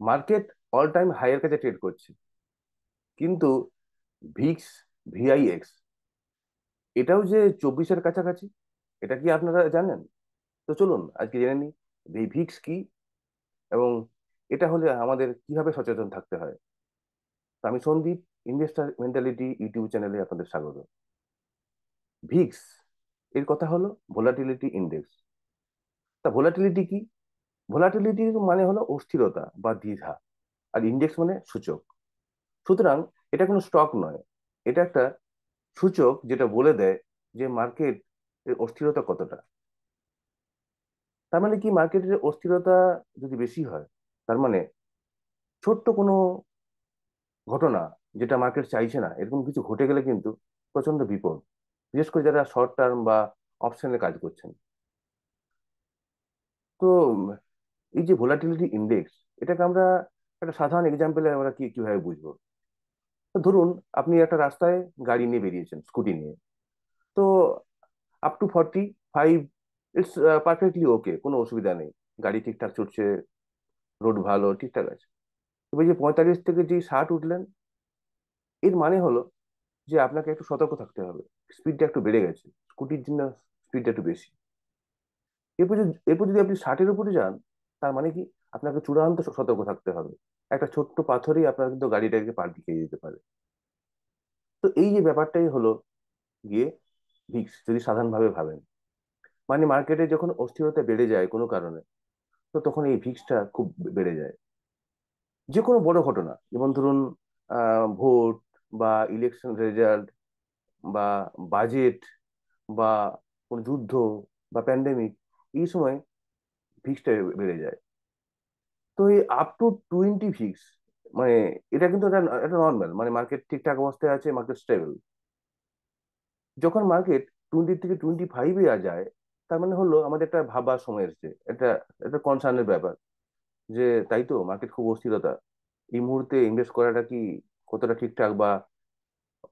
Market all time হাইয়ের কাছে trade করছে, কিন্তু ভিক্স, ভিআইএক্স, এটাও যে 24-এর কাছাকাছি, এটা কি আপনারা জানেন? তো চলুন আজকে জেনে নিই এই ভিক্স কি, এবং এটা হলে আমাদের কিভাবে সচেতন থাকতে হয়। তো আমি সন্দীপ, ইনভেস্টার মেন্টালিটি ইউটিউব চ্যানেলে আপনাদের স্বাগত। ভিক্স এর কথা হলো ভোলাটিলিটি ইন্ডেক্স। তা ভোলাটিলিটি কি? ভোলাটিলিটি মানে হলো অস্থিরতা বা দ্বিধা, আর ইন্ডেক্স মানে সূচক। সুতরাং এটা কোনো স্টক নয়, এটা একটা সূচক যেটা বলে দেয় যে মার্কেট এর অস্থিরতা কতটা। তার মানে কি, মার্কেটের অস্থিরতা যদি বেশি হয়, তার মানে ছোট্ট কোনো ঘটনা, যেটা মার্কেট চাইছে না এরকম কিছু ঘটে গেলে কিন্তু প্রচন্ড বিপদ, বিশেষ করে যারা শর্ট টার্ম বা অপশনে কাজ করছেন। তো এই যে ভোলাটিলিটি ইন্ডেক্স, এটাকে আমরা একটা সাধারণ এক্সাম্পলে আমরা কিভাবে বুঝবো। তো ধরুন আপনি একটা রাস্তায় গাড়ি নিয়ে বেরিয়েছেন, স্কুটি নিয়ে। তো আপ টু 45 ইটস পারফেক্টলি ওকে, কোনো অসুবিধা নেই, গাড়ি ঠিকঠাক চলছে, রোড ভালো, ঠিকঠাক আছে। তবে যে 45 থেকে যে 60 উঠলেন, এর মানে হলো যে আপনাকে একটু সতর্ক থাকতে হবে, স্পিডটা একটু বেড়ে গেছে, স্কুটির জন্য স্পিডটা একটু বেশি। এরপর যদি আপনি 60-এর উপরে যান, তার মানে কি, আপনাকে চূড়ান্ত সতর্ক থাকতে হবে। একটা ছোট্ট পাথরই আপনার কিন্তু গাড়িটাকে পাল্টে খেয়ে যেতে পারে। তো এই যে ব্যাপারটাই হলো গিয়ে ভিক্স, যদি সাধারণভাবে ভাবেন। মানে মার্কেটে যখন অস্থিরতা বেড়ে যায় কোনো কারণে, তো তখন এই ভিক্সটা খুব বেড়ে যায়। যে কোনো বড় ঘটনা, যেমন ধরুন ভোট, বা ইলেকশন রেজাল্ট, বা বাজেট, বা কোনো যুদ্ধ, বা প্যান্ডেমিক, এই সময় ভিক্সটা বেড়ে যায়। তো এই আপ টু 20 ভিক্স, মানে এটা কিন্তু এটা নর্মাল, মানে মার্কেট ঠিকঠাক অবস্থায় আছে, মার্কেট স্টেবল। যখন মার্কেট 20 থেকে 25-এ যায়, তার মানে হলো আমাদের একটা ভাবার সময় এসছে, এটা একটা কনসার্নের ব্যাপার, যে তাই তো মার্কেট খুব অস্থিরতা, এই মুহূর্তে ইনভেস্ট করাটা কি কতটা ঠিকঠাক, বা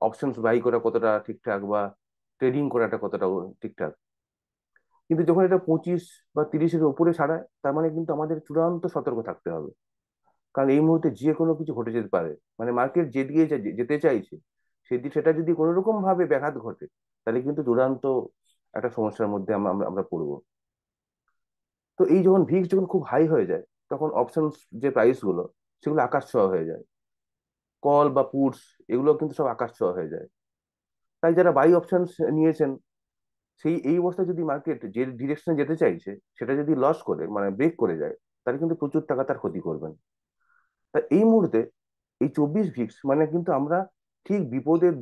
অপশনস বাই করা কতটা ঠিকঠাক, বা ট্রেডিং করাটা কতটা ঠিকঠাক। কিন্তু যখন এটা 25 বা 30-এর উপরে ছাড়ায়, তার মানে কিন্তু আমাদের চূড়ান্ত সতর্ক থাকতে হবে। কারণ এই মুহূর্তে যে কোনো কিছু ঘটে যেতে পারে। মানে মার্কেট যেদিকে যেতে চাইছে, সেটা যদি কোনো রকম ভাবে ব্যাঘাত ঘটে, তাহলে কিন্তু চূড়ান্ত একটা সমস্যার মধ্যে আমরা আমরা আমরা পড়বো। তো এই যখন ভিক্স যখন খুব হাই হয়ে যায়, তখন অপশন যে প্রাইস গুলো, সেগুলো আকাশ ছোঁয়া হয়ে যায়। কল বা পুটস, এগুলো কিন্তু সব আকাশ ছোঁয়া হয়ে যায়। তাই যারা বাই অপশন নিয়েছেন, এই অবস্থায় যদি মার্কেট যে ডিরেকশনে যেতে চাইছে, সেটা যদি লস করে, মানে ব্রেক করে যায়, তাহলে কিন্তু প্রচুর টাকা তার ক্ষতি করবেন। তা এই মুহূর্তে এই 24 ভিক্স মানে কিন্তু আমরা ঠিক বিপদের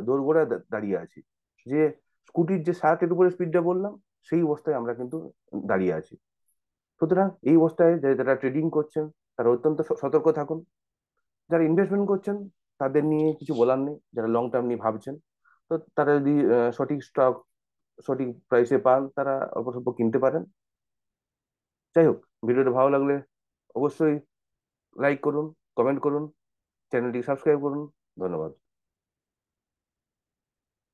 দোরগোড়ায় দাঁড়িয়ে আছি। যে স্কুটির যে 60-এর উপরে স্পিডটা বললাম, সেই অবস্থায় আমরা কিন্তু দাঁড়িয়ে আছি। সুতরাং এই অবস্থায় যারা ট্রেডিং করছেন, তারা অত্যন্ত সতর্ক থাকুন। যারা ইনভেস্টমেন্ট করছেন, তাদের নিয়ে কিছু বলার নেই। যারা লং টার্ম নিয়ে ভাবছেন, তো তারা যদি সঠিক স্টক সঠিক প্রাইসে পান, তারা অল্প স্বল্প কিনতে পারেন। যাই হোক, ভিডিওটা ভালো লাগলে অবশ্যই লাইক করুন, কমেন্ট করুন, চ্যানেলটি সাবস্ক্রাইব করুন। ধন্যবাদ।